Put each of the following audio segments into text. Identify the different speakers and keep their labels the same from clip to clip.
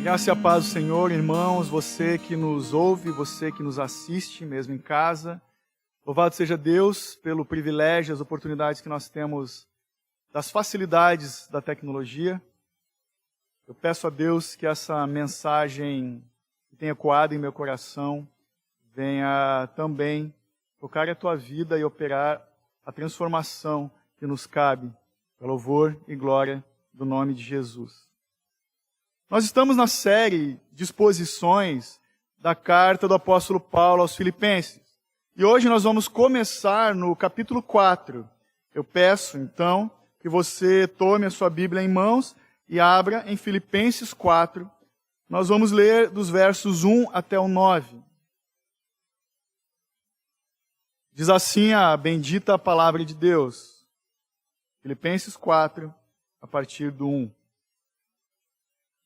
Speaker 1: Graça e a paz do Senhor, irmãos, você que nos ouve, você que nos assiste, mesmo em casa. Louvado seja Deus pelo privilégio, as oportunidades que nós temos das facilidades da tecnologia. Eu peço a Deus que essa mensagem que tenha ecoado em meu coração venha também tocar a tua vida e operar a transformação que nos cabe, para louvor e glória do nome de Jesus. Nós estamos na série de exposições da carta do apóstolo Paulo aos Filipenses. E hoje nós vamos começar no capítulo 4. Eu peço, então, que você tome a sua Bíblia em mãos e abra em Filipenses 4. Nós vamos ler dos versos 1 até o 9. Diz assim a bendita palavra de Deus. Filipenses 4, a partir do 1.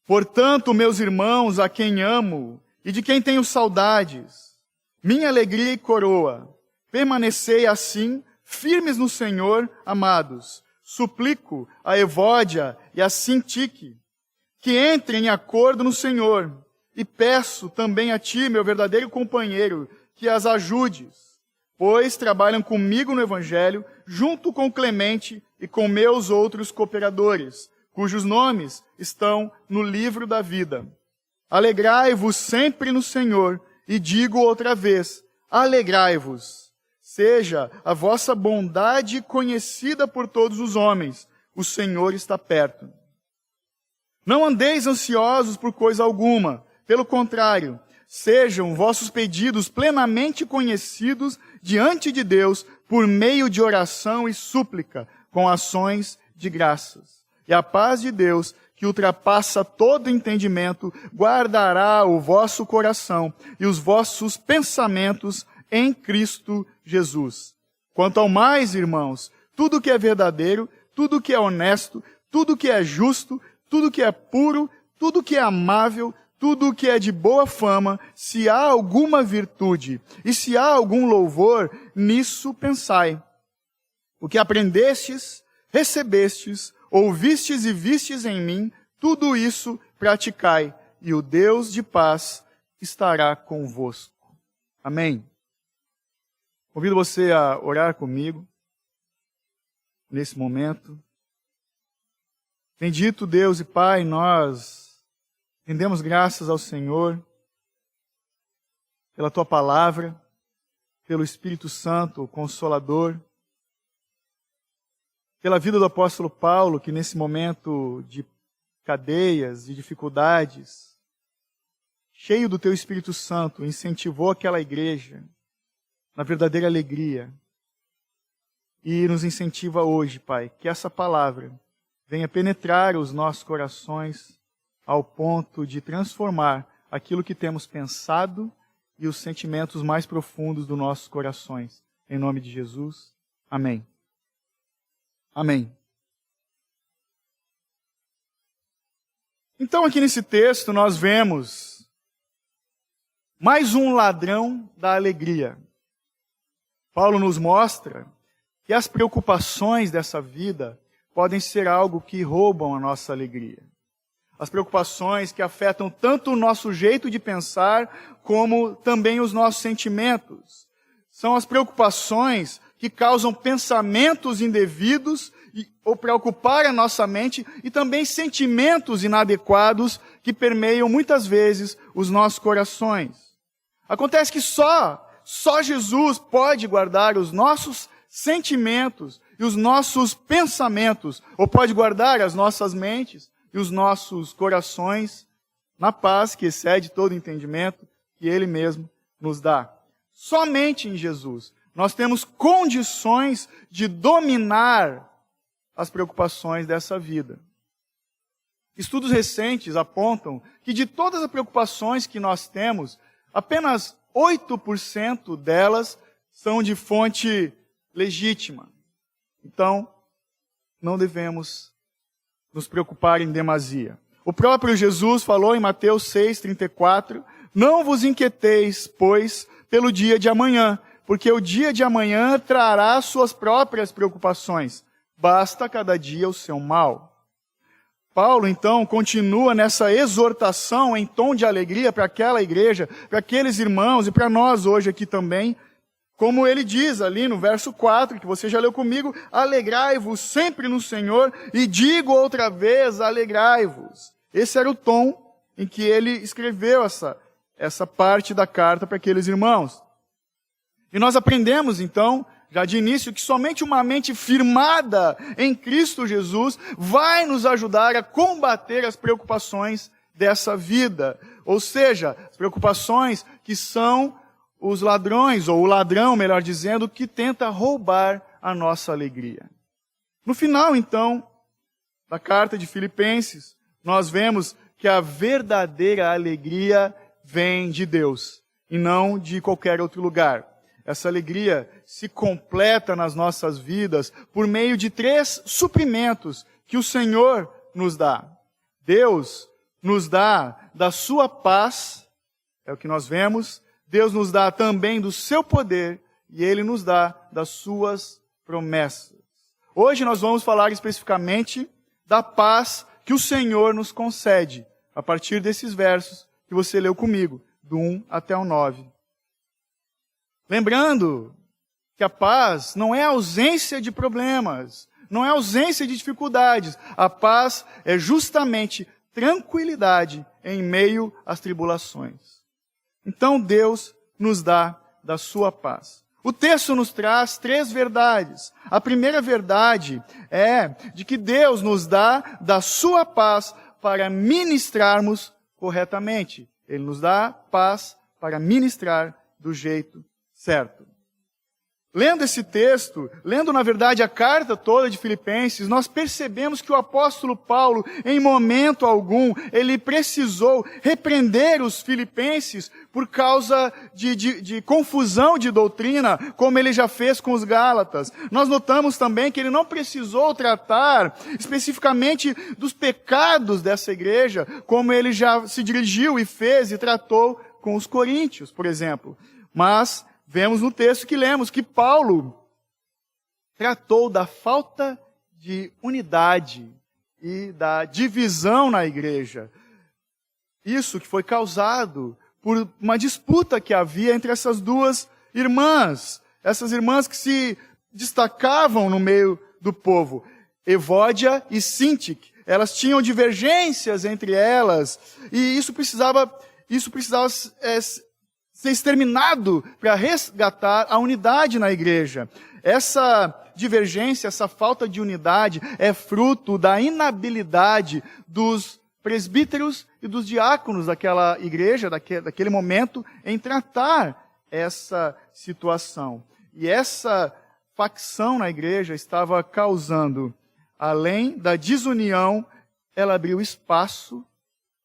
Speaker 1: Portanto, meus irmãos, a quem amo e de quem tenho saudades, minha alegria e coroa, permanecei assim, firmes no Senhor, amados. Suplico a Evódia e a Sintique, que entrem em acordo no Senhor, e peço também a ti, meu verdadeiro companheiro, que as ajudes, pois trabalham comigo no Evangelho, junto com Clemente e com meus outros cooperadores, cujos nomes estão no livro da vida. Alegrai-vos sempre no Senhor, e digo outra vez, alegrai-vos. Seja a vossa bondade conhecida por todos os homens, o Senhor está perto. Não andeis ansiosos por coisa alguma, pelo contrário, sejam vossos pedidos plenamente conhecidos diante de Deus por meio de oração e súplica, com ações de graças. E a paz de Deus, que ultrapassa todo entendimento, guardará o vosso coração e os vossos pensamentos em Cristo Jesus. Quanto ao mais, irmãos, tudo que é verdadeiro, tudo que é honesto, tudo que é justo, tudo que é puro, tudo que é amável, tudo que é de boa fama, se há alguma virtude e se há algum louvor, nisso pensai. O que aprendestes, recebestes, ouvistes e vistes em mim, tudo isso praticai, e o Deus de paz estará convosco. Amém. Convido você a orar comigo nesse momento. Bendito Deus e Pai, nós rendemos graças ao Senhor pela Tua palavra, pelo Espírito Santo, o Consolador, pela vida do apóstolo Paulo, que nesse momento de cadeias, de dificuldades, cheio do Teu Espírito Santo, incentivou aquela igreja na verdadeira alegria. E nos incentiva hoje, Pai, que essa palavra venha penetrar os nossos corações ao ponto de transformar aquilo que temos pensado e os sentimentos mais profundos dos nossos corações. Em nome de Jesus. Amém. Amém. Então, aqui nesse texto, nós vemos mais um ladrão da alegria. Paulo nos mostra que as preocupações dessa vida podem ser algo que roubam a nossa alegria. As preocupações que afetam tanto o nosso jeito de pensar, como também os nossos sentimentos. São as preocupações que causam pensamentos indevidos ou preocupar a nossa mente e também sentimentos inadequados que permeiam muitas vezes os nossos corações. Acontece que só Jesus pode guardar os nossos sentimentos e os nossos pensamentos, ou pode guardar as nossas mentes e os nossos corações na paz que excede todo entendimento que Ele mesmo nos dá. Somente em Jesus nós temos condições de dominar as preocupações dessa vida. Estudos recentes apontam que de todas as preocupações que nós temos, apenas 8% delas são de fonte legítima. Então, não devemos nos preocupar em demasia. O próprio Jesus falou em Mateus 6:34, não vos inquieteis, pois, pelo dia de amanhã, porque o dia de amanhã trará suas próprias preocupações. Basta cada dia o seu mal. Paulo, então, continua nessa exortação em tom de alegria para aquela igreja, para aqueles irmãos e para nós hoje aqui também. Como ele diz ali no verso 4, que você já leu comigo, alegrai-vos sempre no Senhor, e digo outra vez, alegrai-vos. Esse era o tom em que ele escreveu essa parte da carta para aqueles irmãos. E nós aprendemos, então, já de início, que somente uma mente firmada em Cristo Jesus vai nos ajudar a combater as preocupações dessa vida. Ou seja, as preocupações que são os ladrões, ou o ladrão, melhor dizendo, que tenta roubar a nossa alegria. No final, então, da carta de Filipenses, nós vemos que a verdadeira alegria vem de Deus, e não de qualquer outro lugar. Essa alegria se completa nas nossas vidas por meio de 3 suprimentos que o Senhor nos dá. Deus nos dá da sua paz, é o que nós vemos. Deus nos dá também do seu poder e Ele nos dá das suas promessas. Hoje nós vamos falar especificamente da paz que o Senhor nos concede, a partir desses versos que você leu comigo, do 1 até o 9. Lembrando que a paz não é ausência de problemas, não é ausência de dificuldades. A paz é justamente tranquilidade em meio às tribulações. Então Deus nos dá da sua paz. O texto nos traz 3 verdades. A primeira verdade é de que Deus nos dá da sua paz para ministrarmos corretamente. Ele nos dá paz para ministrar do jeito certo. Lendo esse texto, lendo na verdade a carta toda de Filipenses, nós percebemos que o apóstolo Paulo, em momento algum, ele precisou repreender os filipenses por causa de confusão de doutrina, como ele já fez com os Gálatas. Nós notamos também que ele não precisou tratar especificamente dos pecados dessa igreja, como ele já se dirigiu e fez e tratou com os coríntios, por exemplo. Mas vemos no texto que lemos que Paulo tratou da falta de unidade e da divisão na igreja. Isso que foi causado por uma disputa que havia entre essas 2 irmãs. Essas irmãs que se destacavam no meio do povo. Evódia e Síntique. Elas tinham divergências entre elas. E isso precisava ser exterminado para resgatar a unidade na igreja. Essa divergência, essa falta de unidade é fruto da inabilidade dos presbíteros e dos diáconos daquela igreja, daquele momento, em tratar essa situação. E essa facção na igreja estava causando, além da desunião, ela abriu espaço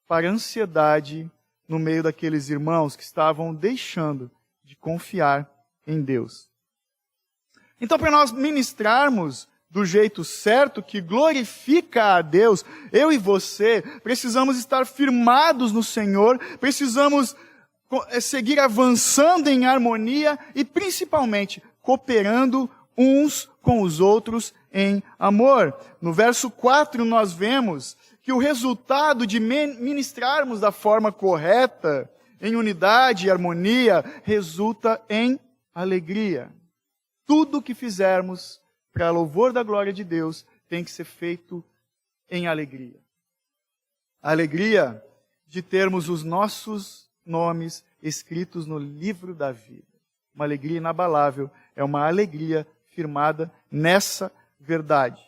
Speaker 1: para ansiedade no meio daqueles irmãos que estavam deixando de confiar em Deus. Então, para nós ministrarmos do jeito certo, que glorifica a Deus, eu e você precisamos estar firmados no Senhor, precisamos seguir avançando em harmonia e, principalmente, cooperando uns com os outros em amor. No verso 4 nós vemos que o resultado de ministrarmos da forma correta, em unidade e harmonia, resulta em alegria. Tudo o que fizermos para louvor da glória de Deus tem que ser feito em alegria. A alegria de termos os nossos nomes escritos no livro da vida. Uma alegria inabalável, é uma alegria firmada nessa verdade.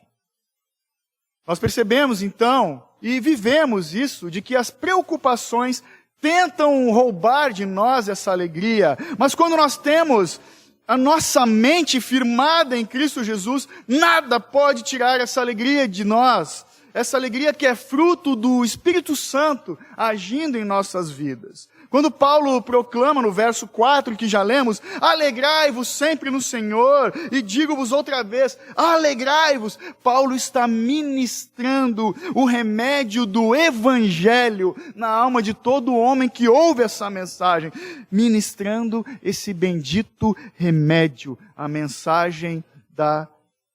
Speaker 1: Nós percebemos então, e vivemos isso, de que as preocupações tentam roubar de nós essa alegria. Mas quando nós temos a nossa mente firmada em Cristo Jesus, nada pode tirar essa alegria de nós. Essa alegria que é fruto do Espírito Santo agindo em nossas vidas. Quando Paulo proclama no verso 4 que já lemos, alegrai-vos sempre no Senhor, e digo-vos outra vez, alegrai-vos. Paulo está ministrando o remédio do Evangelho na alma de todo homem que ouve essa mensagem, ministrando esse bendito remédio, a mensagem da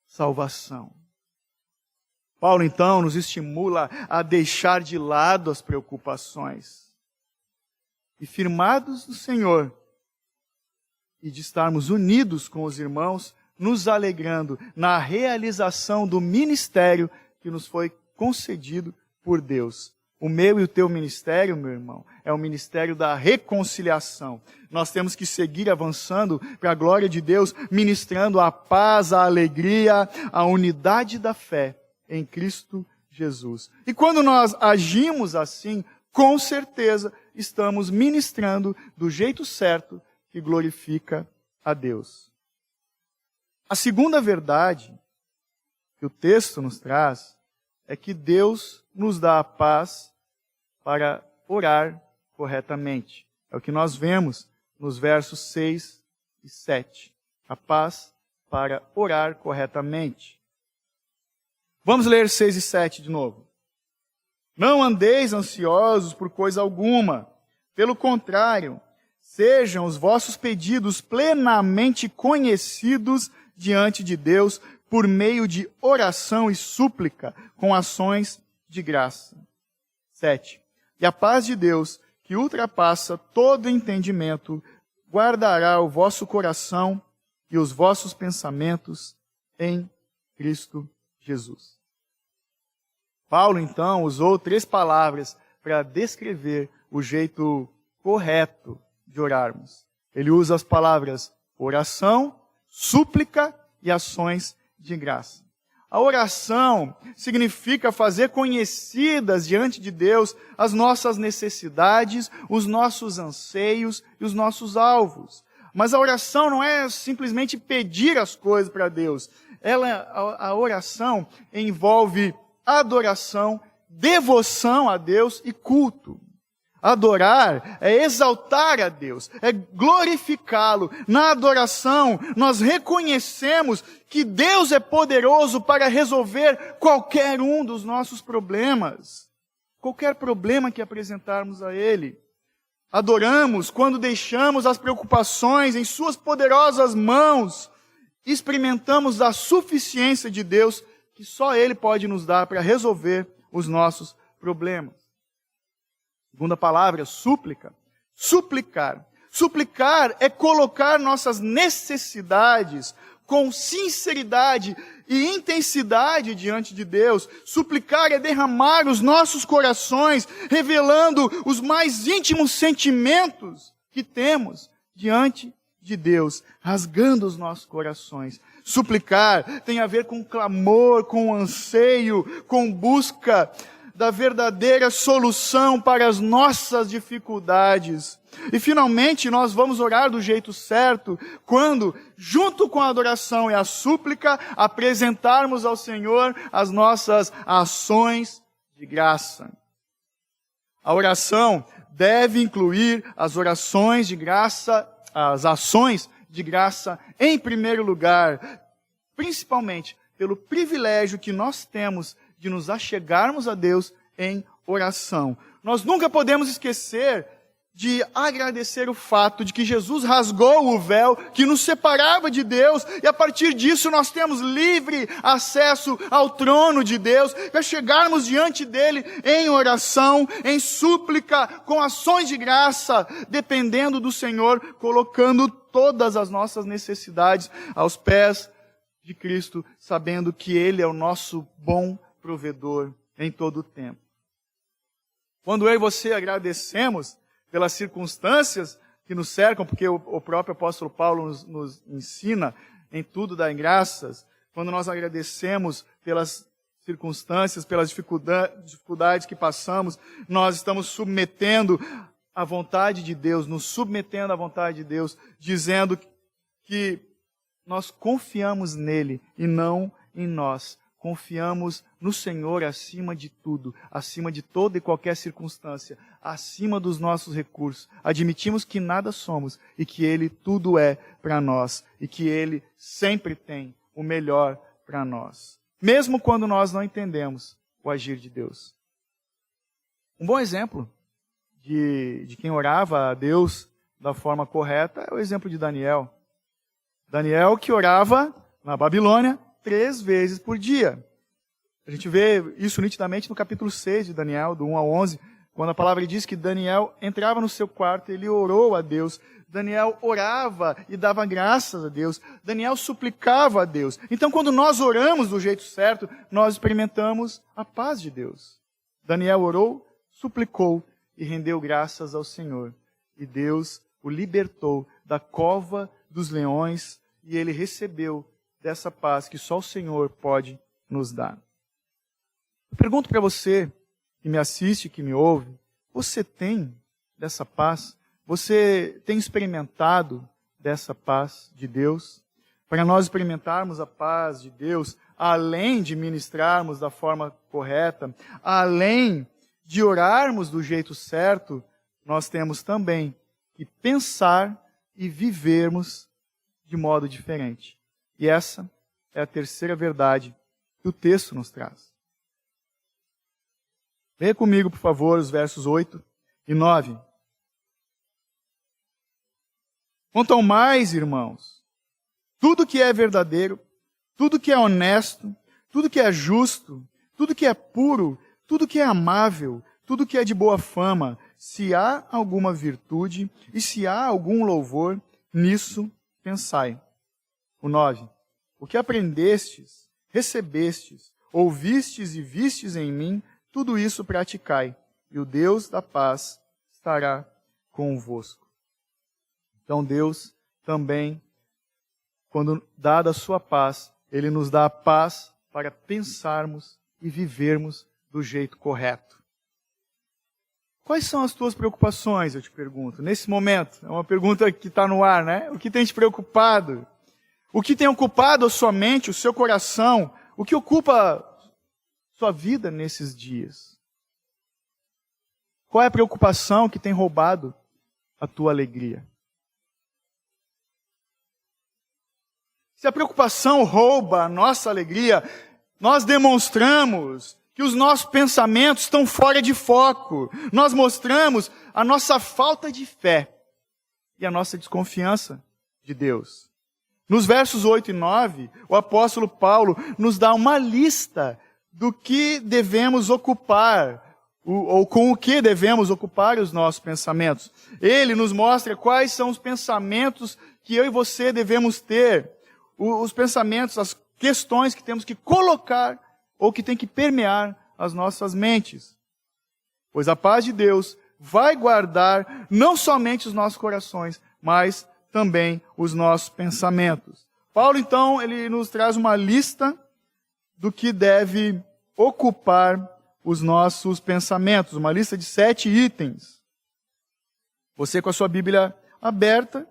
Speaker 1: salvação. Paulo, então, nos estimula a deixar de lado as preocupações e, firmados no Senhor, e de estarmos unidos com os irmãos, nos alegrando na realização do ministério que nos foi concedido por Deus. O meu e o teu ministério, meu irmão, é o ministério da reconciliação. Nós temos que seguir avançando para a glória de Deus, ministrando a paz, a alegria, a unidade da fé em Cristo Jesus. E quando nós agimos assim, com certeza estamos ministrando do jeito certo que glorifica a Deus. A segunda verdade que o texto nos traz é que Deus nos dá a paz para orar corretamente. É o que nós vemos nos versos 6 e 7. A paz para orar corretamente. Vamos ler 6 e 7 de novo. Não andeis ansiosos por coisa alguma. Pelo contrário, sejam os vossos pedidos plenamente conhecidos diante de Deus por meio de oração e súplica com ações de graça. 7. E a paz de Deus, que ultrapassa todo entendimento, guardará o vosso coração e os vossos pensamentos em Cristo Jesus. Paulo, então, usou 3 palavras para descrever o jeito correto de orarmos. Ele usa as palavras oração, súplica e ações de graça. A oração significa fazer conhecidas diante de Deus as nossas necessidades, os nossos anseios e os nossos alvos. Mas a oração não é simplesmente pedir as coisas para Deus. A oração envolve adoração, devoção a Deus e culto. Adorar é exaltar a Deus, é glorificá-lo. Na adoração, nós reconhecemos que Deus é poderoso para resolver qualquer um dos nossos problemas. Qualquer problema que apresentarmos a Ele. Adoramos quando deixamos as preocupações em Suas poderosas mãos. Experimentamos a suficiência de Deus que só Ele pode nos dar para resolver os nossos problemas. Segunda palavra, súplica. Suplicar. Suplicar é colocar nossas necessidades com sinceridade e intensidade diante de Deus. Suplicar é derramar os nossos corações, revelando os mais íntimos sentimentos que temos diante de Deus, rasgando os nossos corações. Suplicar tem a ver com clamor, com anseio, com busca da verdadeira solução para as nossas dificuldades. E finalmente nós vamos orar do jeito certo quando, junto com a adoração e a súplica, apresentarmos ao Senhor as nossas ações de graça. A oração deve incluir as orações de graça, as ações de graça em primeiro lugar, principalmente pelo privilégio que nós temos de nos achegarmos a Deus em oração. Nós nunca podemos esquecer de agradecer o fato de que Jesus rasgou o véu que nos separava de Deus e a partir disso nós temos livre acesso ao trono de Deus para chegarmos diante dele em oração, em súplica, com ações de graça, dependendo do Senhor, colocando todas as nossas necessidades aos pés de Cristo, sabendo que Ele é o nosso bom provedor em todo o tempo. Quando eu e você agradecemos pelas circunstâncias que nos cercam, porque o próprio apóstolo Paulo nos ensina em tudo dar graças, quando nós agradecemos pelas circunstâncias, pelas dificuldades que passamos, nós estamos submetendo à vontade de Deus, nos submetendo à vontade de Deus, dizendo que nós confiamos nele e não em nós. Confiamos no Senhor acima de tudo, acima de toda e qualquer circunstância, acima dos nossos recursos. Admitimos que nada somos e que Ele tudo é para nós e que Ele sempre tem o melhor para nós. Mesmo quando nós não entendemos o agir de Deus. Um bom exemplo de quem orava a Deus da forma correta é o exemplo de Daniel. Daniel que orava na Babilônia 3 vezes por dia. A gente vê isso nitidamente no capítulo 6 de Daniel, do 1 ao 11, quando a palavra diz que Daniel entrava no seu quarto, ele orou a Deus. Daniel orava e dava graças a Deus. Daniel suplicava a Deus. Então, quando nós oramos do jeito certo, nós experimentamos a paz de Deus. Daniel orou, suplicou e rendeu graças ao Senhor. E Deus o libertou da cova dos leões e ele recebeu dessa paz que só o Senhor pode nos dar. Eu pergunto para você, que me assiste, que me ouve, você tem dessa paz? Você tem experimentado dessa paz de Deus? Para nós experimentarmos a paz de Deus, além de ministrarmos da forma correta, além de orarmos do jeito certo, nós temos também que pensar e vivermos de modo diferente. E essa é a terceira verdade que o texto nos traz. Leia comigo, por favor, os versos 8 e 9. Quanto ao mais, irmãos, tudo que é verdadeiro, tudo que é honesto, tudo que é justo, tudo que é puro, tudo que é amável, tudo que é de boa fama, se há alguma virtude e se há algum louvor, nisso pensai. O 9. O que aprendestes, recebestes, ouvistes e vistes em mim, tudo isso praticai, e o Deus da paz estará convosco. Então Deus também, quando dá a sua paz, Ele nos dá a paz para pensarmos e vivermos do jeito correto. Quais são as tuas preocupações, eu te pergunto, nesse momento? É uma pergunta que está no ar, né? O que tem te preocupado? O que tem ocupado a sua mente, o seu coração? O que ocupa sua vida nesses dias? Qual é a preocupação que tem roubado a tua alegria? Se a preocupação rouba a nossa alegria, nós demonstramos que os nossos pensamentos estão fora de foco. Nós mostramos a nossa falta de fé e a nossa desconfiança de Deus. Nos versos 8 e 9, o apóstolo Paulo nos dá uma lista do que devemos ocupar, ou com o que devemos ocupar os nossos pensamentos. Ele nos mostra quais são os pensamentos que eu e você devemos ter, os pensamentos, as questões que temos que colocar ou que tem que permear as nossas mentes. Pois a paz de Deus vai guardar não somente os nossos corações, mas também os nossos pensamentos. Paulo, então, ele nos traz uma lista do que deve ocupar os nossos pensamentos. Uma lista de 7 itens. Você com a sua Bíblia aberta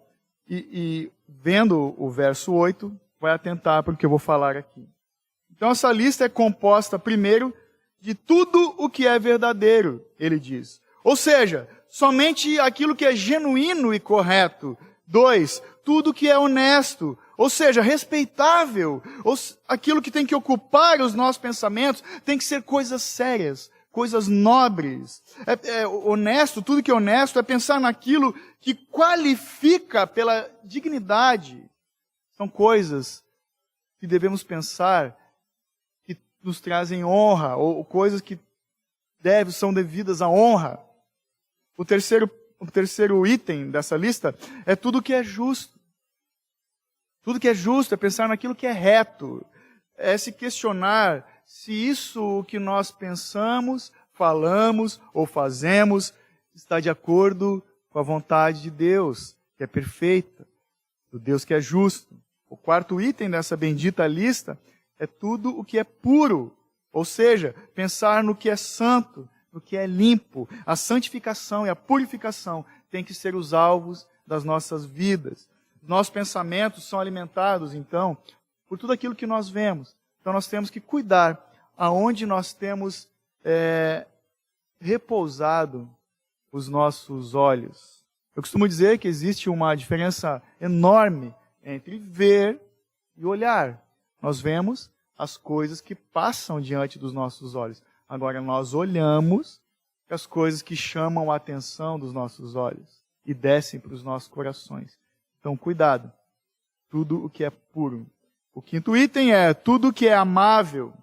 Speaker 1: e vendo o verso 8, vai atentar para o que eu vou falar aqui. Então essa lista é composta, primeiro, de tudo o que é verdadeiro, ele diz. Ou seja, somente aquilo que é genuíno e correto. 2, tudo que é honesto, ou seja, respeitável. Aquilo que tem que ocupar os nossos pensamentos tem que ser coisas sérias, coisas nobres. Honesto, tudo que é honesto é pensar naquilo que qualifica pela dignidade. São coisas que devemos pensar que nos trazem honra, ou coisas que são devidas à honra. O terceiro item dessa lista é tudo que é justo. Tudo que é justo é pensar naquilo que é reto. É se questionar se isso que nós pensamos, falamos ou fazemos está de acordo com a vontade de Deus, que é perfeita, do Deus que é justo. O quarto item dessa bendita lista é tudo o que é puro, ou seja, pensar no que é santo, no que é limpo. A santificação e a purificação têm que ser os alvos das nossas vidas. Nossos pensamentos são alimentados, então, por tudo aquilo que nós vemos. Então nós temos que cuidar aonde nós temos repousado os nossos olhos. Eu costumo dizer que existe uma diferença enorme entre ver e olhar. Nós vemos as coisas que passam diante dos nossos olhos. Agora nós olhamos as coisas que chamam a atenção dos nossos olhos e descem para os nossos corações. Então, cuidado. Tudo o que é puro. O quinto item é tudo o que é amável.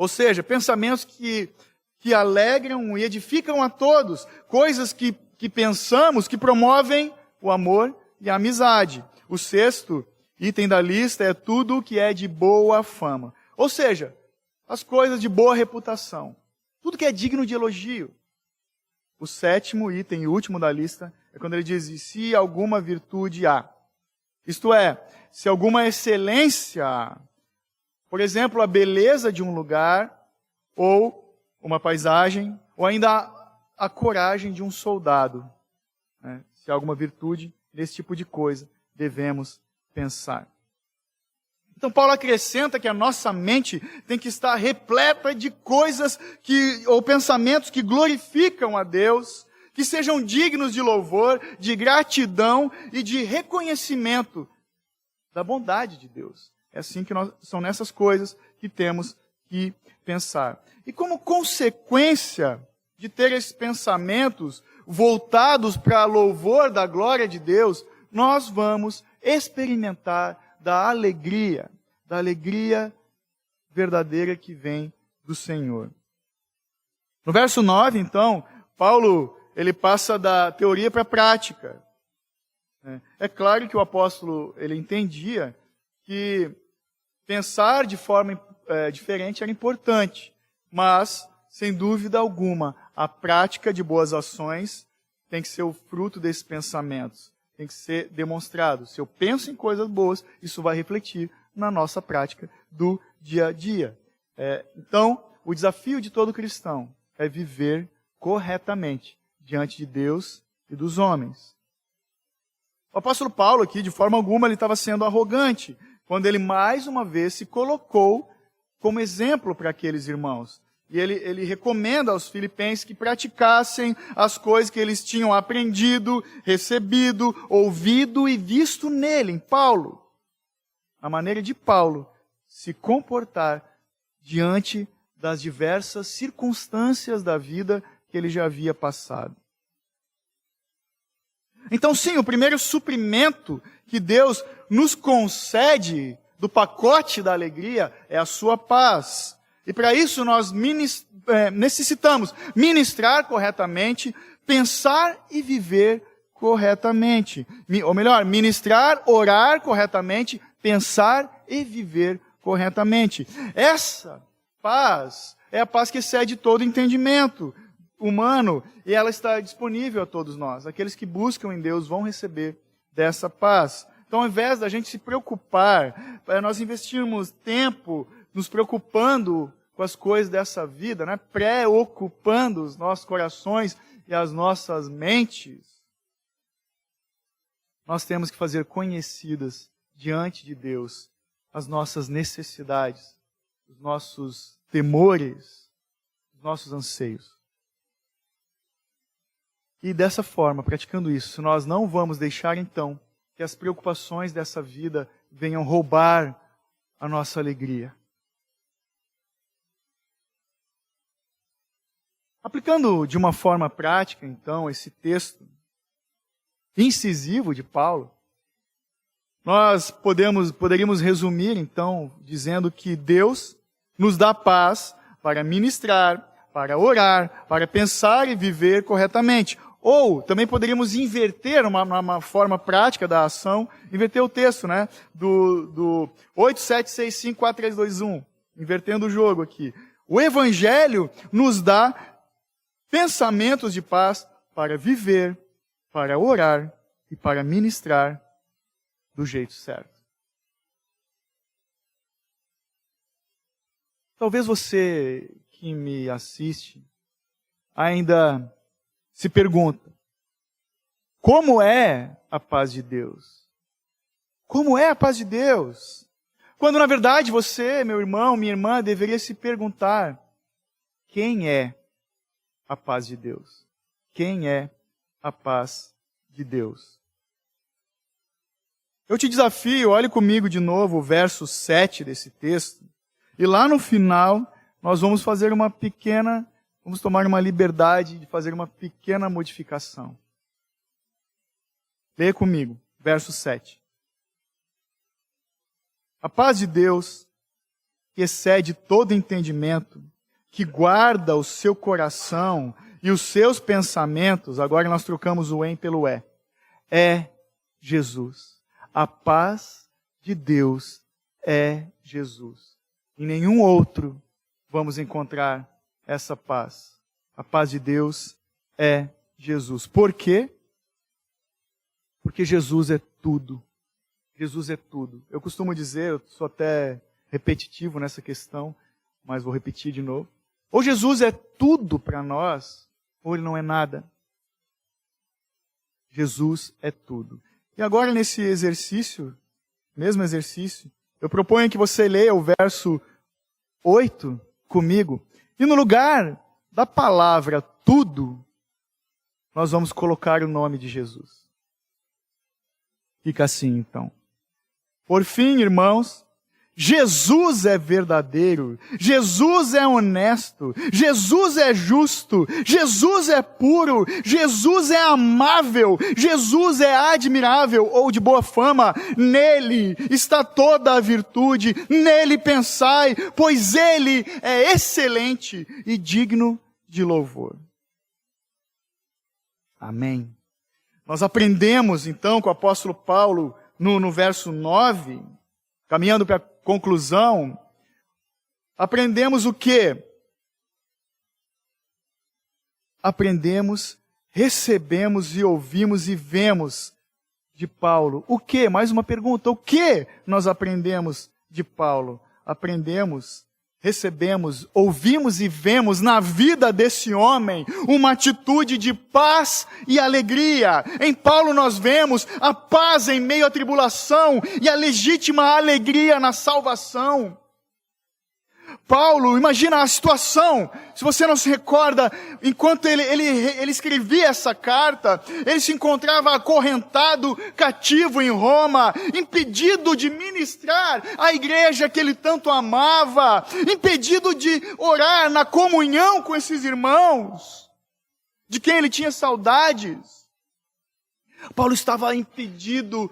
Speaker 1: Ou seja, pensamentos que alegram e edificam a todos. Coisas que pensamos que promovem o amor e a amizade. O sexto item da lista é tudo o que é de boa fama. Ou seja, as coisas de boa reputação. Tudo que é digno de elogio. O sétimo item e último da lista é quando ele diz, se alguma virtude há. Isto é, se alguma excelência há. Por exemplo, a beleza de um lugar, ou uma paisagem, ou ainda a coragem de um soldado. Né? Se há alguma virtude, desse tipo de coisa, devemos pensar. Então Paulo acrescenta que a nossa mente tem que estar repleta de coisas ou pensamentos que glorificam a Deus, que sejam dignos de louvor, de gratidão e de reconhecimento da bondade de Deus. É assim que são nessas coisas que temos que pensar. E como consequência de ter esses pensamentos voltados para louvor da glória de Deus, nós vamos experimentar da alegria verdadeira que vem do Senhor. No verso 9, então, Paulo, ele passa da teoria para a prática. É claro que o apóstolo, ele entendia que pensar de forma diferente era importante, mas, sem dúvida alguma, a prática de boas ações tem que ser o fruto desses pensamentos. Tem que ser demonstrado. Se eu penso em coisas boas, isso vai refletir na nossa prática do dia a dia. Então, o desafio de todo cristão é viver corretamente diante de Deus e dos homens. O apóstolo Paulo aqui, de forma alguma, ele estava sendo arrogante, quando ele mais uma vez se colocou como exemplo para aqueles irmãos. E ele recomenda aos filipenses que praticassem as coisas que eles tinham aprendido, recebido, ouvido e visto nele, em Paulo. A maneira de Paulo se comportar diante das diversas circunstâncias da vida que ele já havia passado. Então, sim, o primeiro suprimento que Deus nos concede do pacote da alegria é a sua paz. E para isso nós necessitamos ministrar corretamente, pensar e viver corretamente. Ou melhor, ministrar, orar corretamente, pensar e viver corretamente. Essa paz é a paz que excede todo entendimento humano e ela está disponível a todos nós. Aqueles que buscam em Deus vão receber dessa paz. Então, ao invés da gente se preocupar, nós investirmos tempo nos preocupando com as coisas dessa vida, né? Preocupando os nossos corações e as nossas mentes, nós temos que fazer conhecidas diante de Deus as nossas necessidades, os nossos temores, os nossos anseios. E dessa forma, praticando isso, nós não vamos deixar então que as preocupações dessa vida venham roubar a nossa alegria. Aplicando de uma forma prática, então, esse texto incisivo de Paulo, nós poderíamos resumir, então, dizendo que Deus nos dá paz para ministrar, para orar, para pensar e viver corretamente. Ou, também poderíamos inverter uma forma prática da ação, inverter o texto, né? Do 8, 7, 6, 5, 4, 3, 2, 1. Invertendo o jogo aqui. O Evangelho nos dá pensamentos de paz para viver, para orar e para ministrar do jeito certo. Talvez você que me assiste ainda se pergunta: como é a paz de Deus? Como é a paz de Deus? Quando na verdade você, meu irmão, minha irmã, deveria se perguntar: quem é a paz de Deus? Quem é a paz de Deus? Eu te desafio, olhe comigo de novo o verso 7 desse texto. E lá no final, nós vamos tomar uma liberdade de fazer uma pequena modificação. Leia comigo, verso 7. A paz de Deus, que excede todo entendimento, que guarda o seu coração e os seus pensamentos, agora nós trocamos o em pelo é Jesus. A paz de Deus é Jesus. Em nenhum outro vamos encontrar essa paz. A paz de Deus é Jesus. Por quê? Porque Jesus é tudo. Jesus é tudo. Eu costumo dizer, eu sou até repetitivo nessa questão, mas vou repetir de novo. Ou Jesus é tudo para nós, ou Ele não é nada. Jesus é tudo. E agora nesse exercício, mesmo exercício, eu proponho que você leia o verso 8 comigo. E no lugar da palavra tudo, nós vamos colocar o nome de Jesus. Fica assim então. Por fim, irmãos, Jesus é verdadeiro, Jesus é honesto, Jesus é justo, Jesus é puro, Jesus é amável, Jesus é admirável ou de boa fama. Nele está toda a virtude, nele pensai, pois ele é excelente e digno de louvor. Amém. Nós aprendemos então com o apóstolo Paulo no verso 9, caminhando para a conclusão, aprendemos o quê? Aprendemos, recebemos e ouvimos e vemos de Paulo. O quê? Mais uma pergunta. O que nós aprendemos de Paulo? Aprendemos, recebemos, ouvimos e vemos na vida desse homem uma atitude de paz e alegria. Em Paulo nós vemos a paz em meio à tribulação e a legítima alegria na salvação. Paulo, imagina a situação, se você não se recorda, enquanto ele escrevia essa carta, ele se encontrava acorrentado, cativo em Roma, impedido de ministrar a igreja que ele tanto amava, impedido de orar na comunhão com esses irmãos, de quem ele tinha saudades. Paulo estava impedido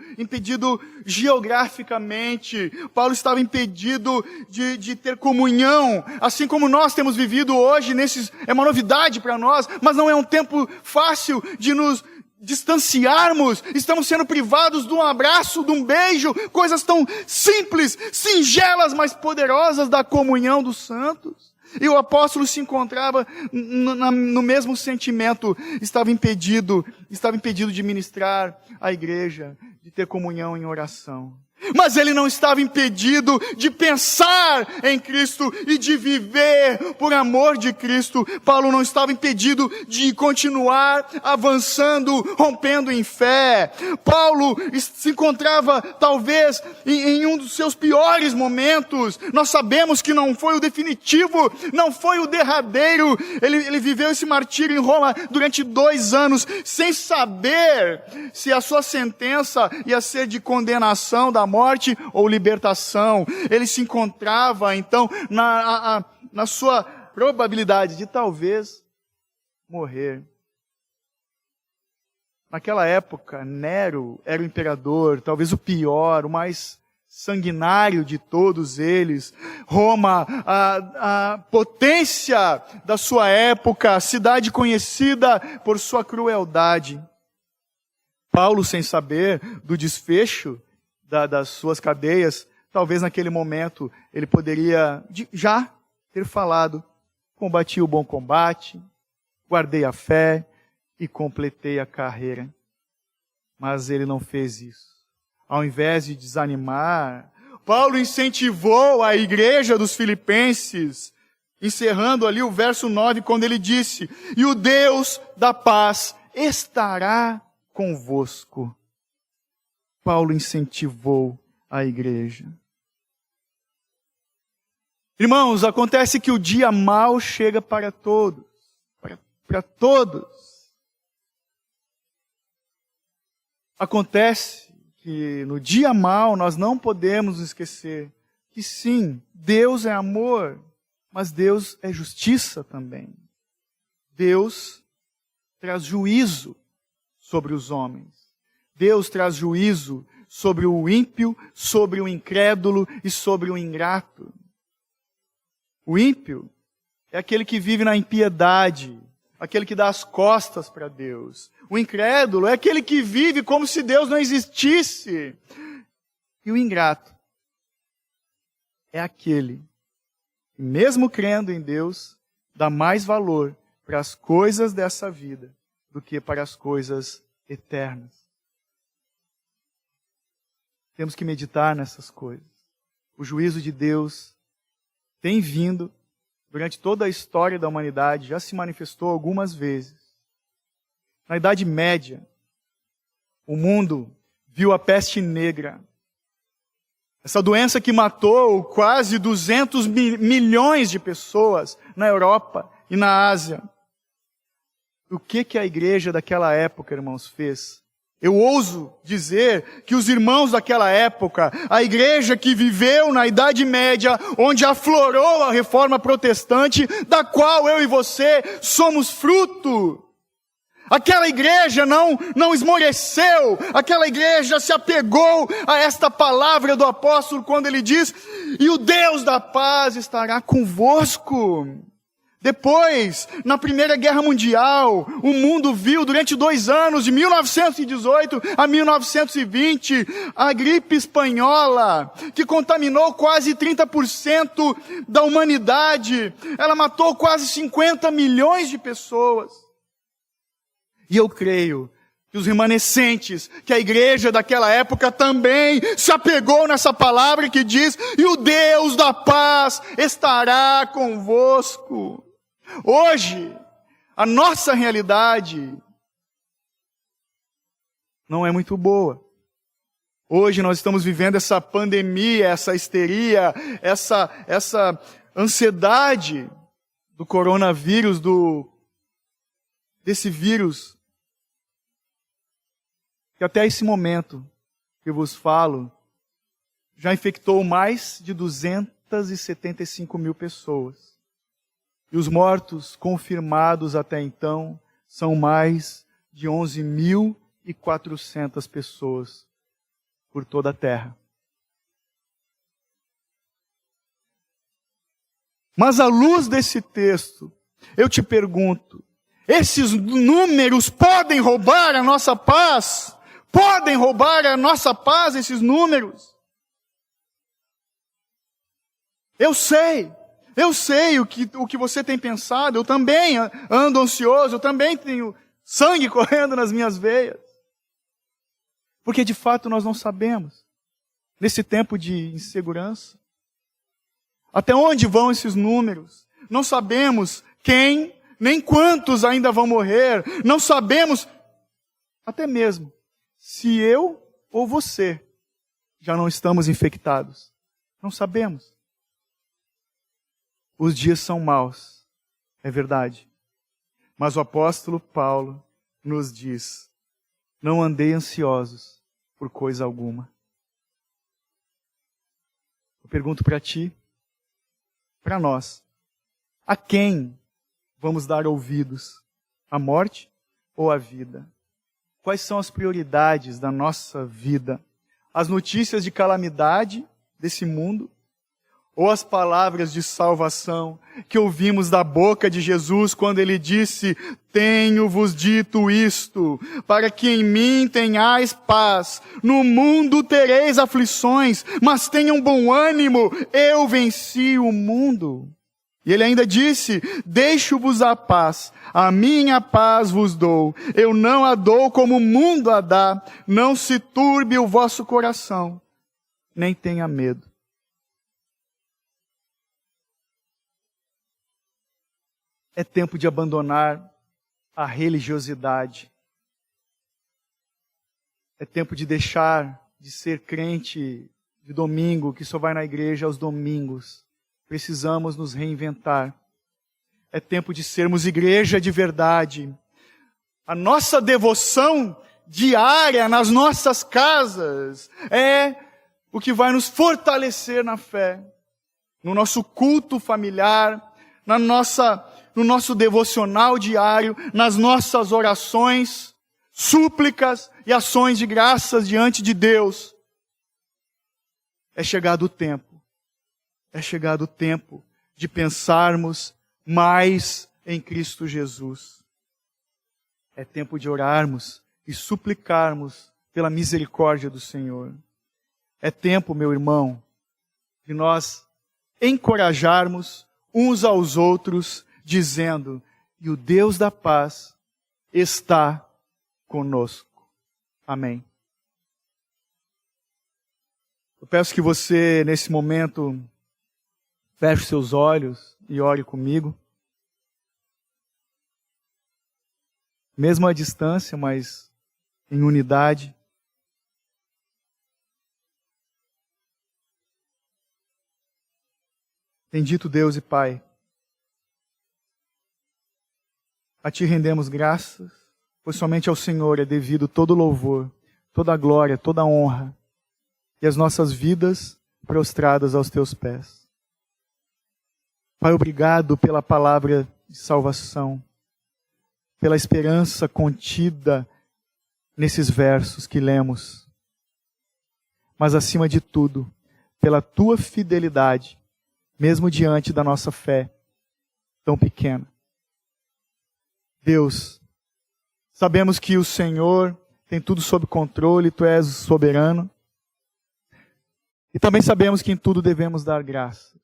Speaker 1: geograficamente. Paulo estava impedido de ter comunhão, assim como nós temos vivido hoje. É uma novidade para nós, mas não é um tempo fácil de nos distanciarmos. Estamos sendo privados de um abraço, de um beijo, coisas tão simples, singelas, mas poderosas da comunhão dos santos. E o apóstolo se encontrava no mesmo sentimento, estava impedido de ministrar a igreja, de ter comunhão em oração. Mas ele não estava impedido de pensar em Cristo e de viver por amor de Cristo. Paulo não estava impedido de continuar avançando, rompendo em fé. Paulo se encontrava talvez em um dos seus piores momentos. Nós sabemos que não foi o definitivo, não foi o derradeiro. Ele viveu esse martírio em Roma durante 2 anos, sem saber se a sua sentença ia ser de condenação da morte ou libertação. Ele se encontrava, então, na sua probabilidade de talvez morrer. Naquela época, Nero era o imperador, talvez o pior, o mais sanguinário de todos eles. Roma, a potência da sua época, a cidade conhecida por sua crueldade. Paulo, sem saber do desfecho das suas cadeias, talvez naquele momento ele poderia já ter falado: combati o bom combate, guardei a fé e completei a carreira. Mas ele não fez isso. Ao invés de desanimar, Paulo incentivou a igreja dos filipenses, encerrando ali o verso 9, quando ele disse: e o Deus da paz estará convosco. Paulo incentivou a igreja. Irmãos, acontece que o dia mau chega para todos. Para todos. Acontece que no dia mau nós não podemos esquecer que sim, Deus é amor, mas Deus é justiça também. Deus traz juízo sobre os homens. Deus traz juízo sobre o ímpio, sobre o incrédulo e sobre o ingrato. O ímpio é aquele que vive na impiedade, aquele que dá as costas para Deus. O incrédulo é aquele que vive como se Deus não existisse. E o ingrato é aquele que, mesmo crendo em Deus, dá mais valor para as coisas dessa vida do que para as coisas eternas. Temos que meditar nessas coisas. O juízo de Deus tem vindo durante toda a história da humanidade, já se manifestou algumas vezes. Na Idade Média, o mundo viu a peste negra. Essa doença que matou quase 200 milhões de pessoas na Europa e na Ásia. O que a igreja daquela época, irmãos, fez? Eu ouso dizer que os irmãos daquela época, a igreja que viveu na Idade Média, onde aflorou a reforma protestante, da qual eu e você somos fruto. Aquela igreja não esmoreceu, aquela igreja se apegou a esta palavra do apóstolo quando ele diz: e o Deus da paz estará convosco. Depois, na Primeira Guerra Mundial, o mundo viu durante 2 anos, de 1918 a 1920, a gripe espanhola, que contaminou quase 30% da humanidade. Ela matou quase 50 milhões de pessoas. E eu creio que os remanescentes, que a igreja daquela época também se apegou nessa palavra que diz: e o Deus da paz estará convosco. Hoje, a nossa realidade não é muito boa. Hoje nós estamos vivendo essa pandemia, essa histeria, essa ansiedade do coronavírus, desse vírus, que até esse momento que eu vos falo, já infectou mais de 275 mil pessoas. E os mortos confirmados até então são mais de 11.400 pessoas por toda a terra. Mas à luz desse texto, eu te pergunto, esses números podem roubar a nossa paz? Podem roubar a nossa paz, esses números? Eu sei o que você tem pensado, eu também ando ansioso, eu também tenho sangue correndo nas minhas veias. Porque de fato nós não sabemos, nesse tempo de insegurança, até onde vão esses números. Não sabemos quem, nem quantos ainda vão morrer. Não sabemos, até mesmo, se eu ou você já não estamos infectados. Não sabemos. Os dias são maus, é verdade. Mas o apóstolo Paulo nos diz: não andei ansiosos por coisa alguma. Eu pergunto para ti, para nós, a quem vamos dar ouvidos? A morte ou a vida? Quais são as prioridades da nossa vida? As notícias de calamidade desse mundo? Ou as palavras de salvação que ouvimos da boca de Jesus quando ele disse: tenho-vos dito isto, para que em mim tenhais paz. No mundo tereis aflições, mas tenham bom ânimo, eu venci o mundo. E ele ainda disse: deixo-vos a paz, a minha paz vos dou. Eu não a dou como o mundo a dá. Não se turbe o vosso coração, nem tenha medo. É tempo de abandonar a religiosidade. É tempo de deixar de ser crente de domingo, que só vai na igreja aos domingos. Precisamos nos reinventar. É tempo de sermos igreja de verdade. A nossa devoção diária nas nossas casas é o que vai nos fortalecer na fé. No nosso culto familiar, no nosso devocional diário, nas nossas orações, súplicas e ações de graças diante de Deus. É chegado o tempo de pensarmos mais em Cristo Jesus. É tempo de orarmos e suplicarmos pela misericórdia do Senhor. É tempo, meu irmão, de nós encorajarmos uns aos outros, dizendo: e o Deus da paz está conosco. Amém. Eu peço que você, nesse momento, feche seus olhos e ore comigo. Mesmo à distância, mas em unidade. Bendito Deus e Pai, a Ti rendemos graças, pois somente ao Senhor é devido todo louvor, toda glória, toda honra, e as nossas vidas prostradas aos Teus pés. Pai, obrigado pela palavra de salvação, pela esperança contida nesses versos que lemos, mas acima de tudo, pela Tua fidelidade, mesmo diante da nossa fé tão pequena. Deus, sabemos que o Senhor tem tudo sob controle, Tu és o soberano. E também sabemos que em tudo devemos dar graça.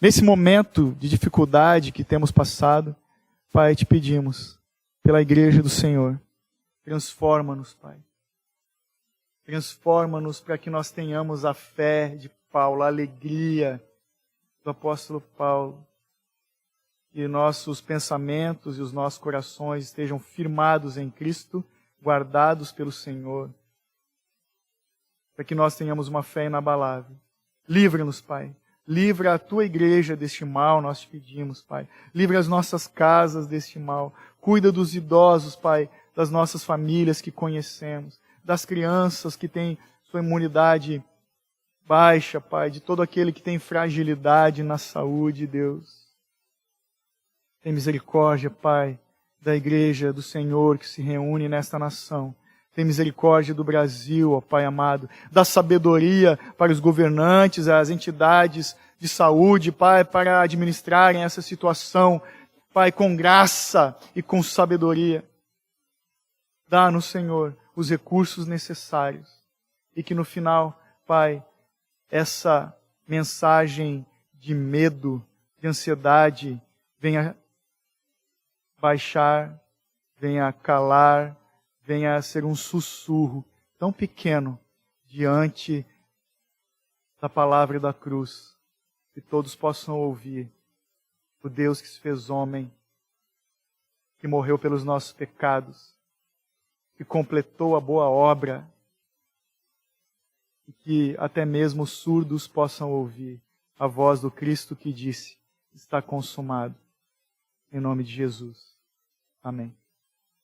Speaker 1: Nesse momento de dificuldade que temos passado, Pai, te pedimos, pela igreja do Senhor, transforma-nos, Pai. Transforma-nos para que nós tenhamos a fé de Paulo, a alegria do apóstolo Paulo. E nossos pensamentos e os nossos corações estejam firmados em Cristo, guardados pelo Senhor. Para que nós tenhamos uma fé inabalável. Livra-nos, Pai. Livra a Tua igreja deste mal, nós te pedimos, Pai. Livra as nossas casas deste mal. Cuida dos idosos, Pai, das nossas famílias que conhecemos. Das crianças que têm sua imunidade baixa, Pai, de todo aquele que tem fragilidade na saúde, Deus. Tem misericórdia, Pai, da igreja do Senhor que se reúne nesta nação. Tem misericórdia do Brasil, ó Pai amado. Dá sabedoria para os governantes, as entidades de saúde, Pai, para administrarem essa situação, Pai, com graça e com sabedoria. Dá-nos, Senhor, os recursos necessários. E que no final, Pai, essa mensagem de medo, de ansiedade, venha baixar, venha calar, venha ser um sussurro tão pequeno diante da palavra da cruz, que todos possam ouvir o Deus que se fez homem, que morreu pelos nossos pecados, que completou a boa obra, e que até mesmo os surdos possam ouvir a voz do Cristo que disse: está consumado. Em nome de Jesus. Amém.